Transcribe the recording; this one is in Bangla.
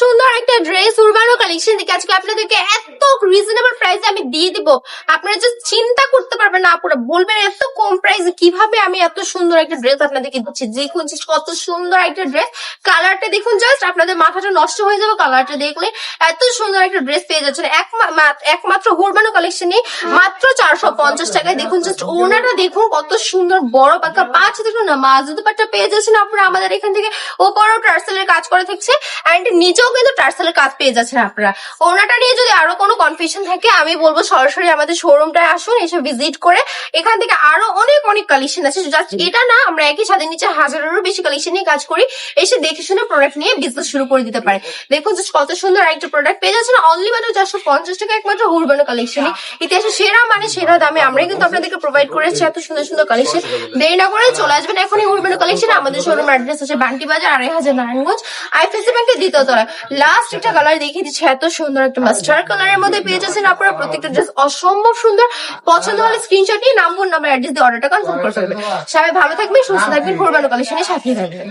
সুন্দর একটা ড্রেস উরবানো কালেকশন থেকে আজকে আপনাদেরকে এত রিজনেবল প্রাইসে আমি দিয়ে দিব, আপনারা জাস্ট চিন্তা করতে পারবেন না, আপনারা বলবেন এত কম প্রাইসে কিভাবে আমি এত সুন্দর একটা ড্রেস আপনাদেরকে দিচ্ছি। দেখুন just কত সুন্দর একটা ড্রেস, কালারটা দেখুন, জাস্ট আপনাদের মাথাটা নষ্ট হয়ে যাবে কালারটা দেখলে। এত সুন্দর একটা ড্রেস পেয়ে যাচ্ছেন একমাত্র উরবানো কালেকশনে মাত্র 450 টাকায়। দেখুন জাস্ট ওনাটা দেখুন কত সুন্দর বড় পাকা পাঁচ দেখুন না মাঝ দুপাট্টা পেয়ে যাচ্ছেন আপনারা আমাদের এখান থেকে। ওপরও টার্সেলের কাজ করা থাকছে এন্ড নিচেও কিন্তু টার্সেলের কাজ পেয়ে যাচ্ছেন আপনারা। ওনাটা নিয়ে যদি আরো কোনো কনফিউশন থাকে আমি বলবো সরাসরি আমাদের শোরুমটায় আসুন, এসে ভিজিট করে এখান থেকে আরো অনেক অনেক কালেকশন আছে। জাস্ট এটা না, আমরা একই ছাদের নিচে হাজারেরও বেশি কালেকশন নিয়ে কাজ করি, এসে দেখে শুনে প্রোডাক্ট নিয়ে বিজনেস শুরু করে দিতে পারে। দেখুন জাস্ট কত সুন্দর একটা প্রোডাক্ট পেয়ে যাচ্ছেন অনলি মাত্র 450 টাকা, একমাত্র উরবানো কালেকশনে। ইতিহাসে সেরা মানে সেরা দামে আমরাই কিন্তু আপনাদেরকে প্রোভাইড করেছি এত সুন্দর সুন্দর কালেকশন। দেরি না করে চলে আসবেন এখন এই উরবানো কালেকশন। আমাদের শোরুম অ্যাড্রেস আছে বান্টি বাজার 2500 নারায়ণগঞ্জ আইএফএসসি ব্যাংকের দ্বিতীয় তলায়। লাস্ট একটা কালার দেখিয়ে দিচ্ছি, এত সুন্দর একটা মাস্টার্ড কালারের মধ্যে পেয়ে যাচ্ছেন আপনারা। প্রত্যেকটা ড্রেস অসম্ভব সুন্দর, পছন্দ হলে স্ক্রিনশট নিয়ে নাম্বার অ্যাড্রেস দিয়ে অর্ডারটা কনফার্ম করে ফেলবেন। সবাই ভালো থাকবেন, সুস্থ থাকবেন, উরবানো কালেকশনের সাথে থাকবেন।